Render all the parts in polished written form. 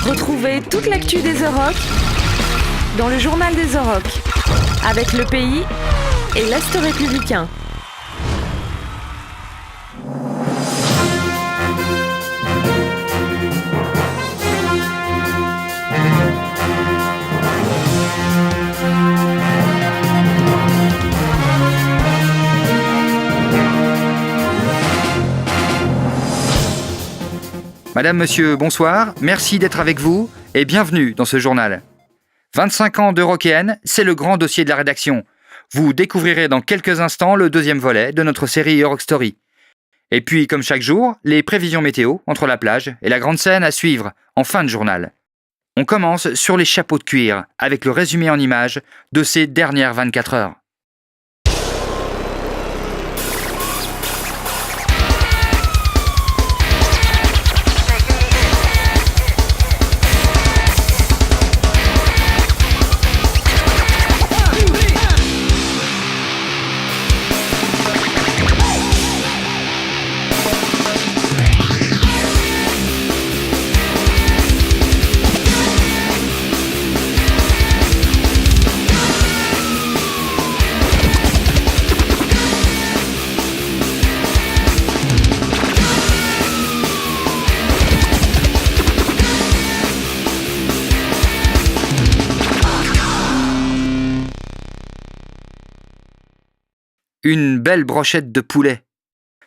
Retrouvez toute l'actu des The Rock dans le journal des The Rock, avec le pays et l'Est républicain. Madame, monsieur, bonsoir, merci d'être avec vous et bienvenue dans ce journal. 25 ans d'Eurokéenne, c'est le grand dossier de la rédaction. Vous découvrirez dans quelques instants le deuxième volet de notre série Euroc Story. Et puis, comme chaque jour, les prévisions météo entre la plage et la grande scène à suivre en fin de journal. On commence sur les chapeaux de cuir avec le résumé en images de ces dernières 24 heures. Une belle brochette de poulet.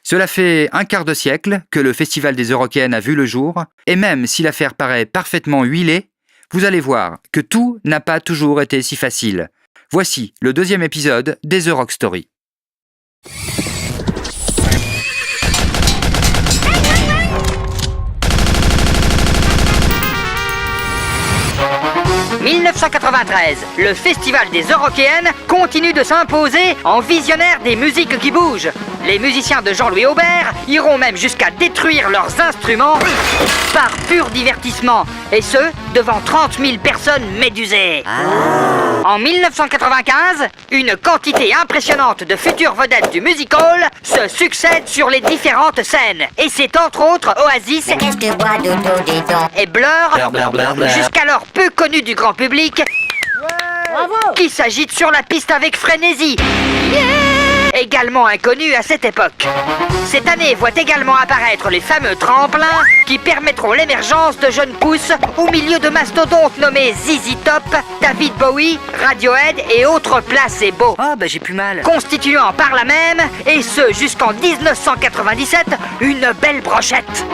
Cela fait un quart de siècle que le Festival des Eurokéennes a vu le jour, et même si l'affaire paraît parfaitement huilée, vous allez voir que tout n'a pas toujours été si facile. Voici le deuxième épisode des Euroc Story. « 1993, le Festival des Eurokéennes continue de s'imposer en visionnaire des musiques qui bougent. Les musiciens de Jean-Louis Aubert iront même jusqu'à détruire leurs instruments par pur divertissement, et ce, devant 30 000 personnes médusées. En 1995, une quantité impressionnante de futures vedettes du music hall se succèdent sur les différentes scènes. Et c'est entre autres Oasis et Blur, jusqu'alors peu connus du grand public, qui s'agitent sur la piste avec frénésie. Également inconnus à cette époque. Cette année voit également apparaître les fameux tremplins qui permettront l'émergence de jeunes pousses au milieu de mastodontes nommés ZZ Top, David Bowie, Radiohead et autres placebos. J'ai plus mal. Constituant par là même, et ce jusqu'en 1997, une belle brochette.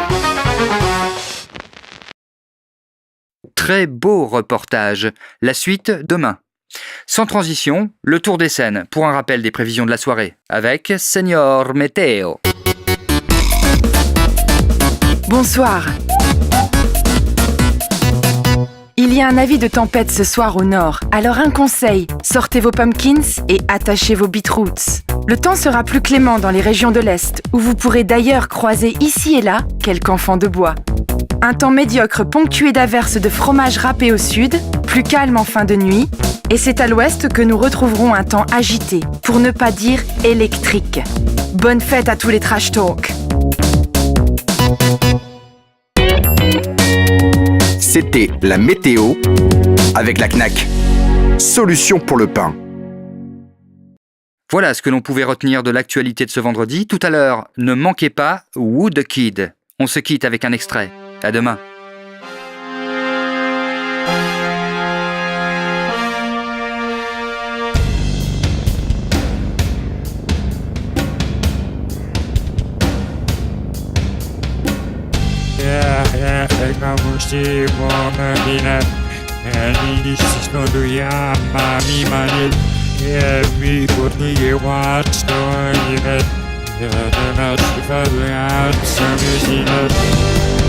Très beau reportage. La suite demain. Sans transition, le tour des scènes pour un rappel des prévisions de la soirée avec Señor Meteo. Bonsoir. Il y a un avis de tempête ce soir au nord, alors un conseil, sortez vos pumpkins et attachez vos beetroots. Le temps sera plus clément dans les régions de l'Est, où vous pourrez d'ailleurs croiser ici et là quelques enfants de bois. Un temps médiocre ponctué d'averses de fromage râpé au sud, plus calme en fin de nuit, et c'est à l'ouest que nous retrouverons un temps agité, pour ne pas dire électrique. Bonne fête à tous les trash talk. C'était la météo avec la CNAC. Solution pour le pain. Voilà ce que l'on pouvait retenir de l'actualité de ce vendredi. Tout à l'heure, ne manquez pas Woodkid. On se quitte avec un extrait. À demain. Kamu si monadina, ani snodu ya mami manil, mi kurni watch no inet, ya na sifadu ya sami sinet.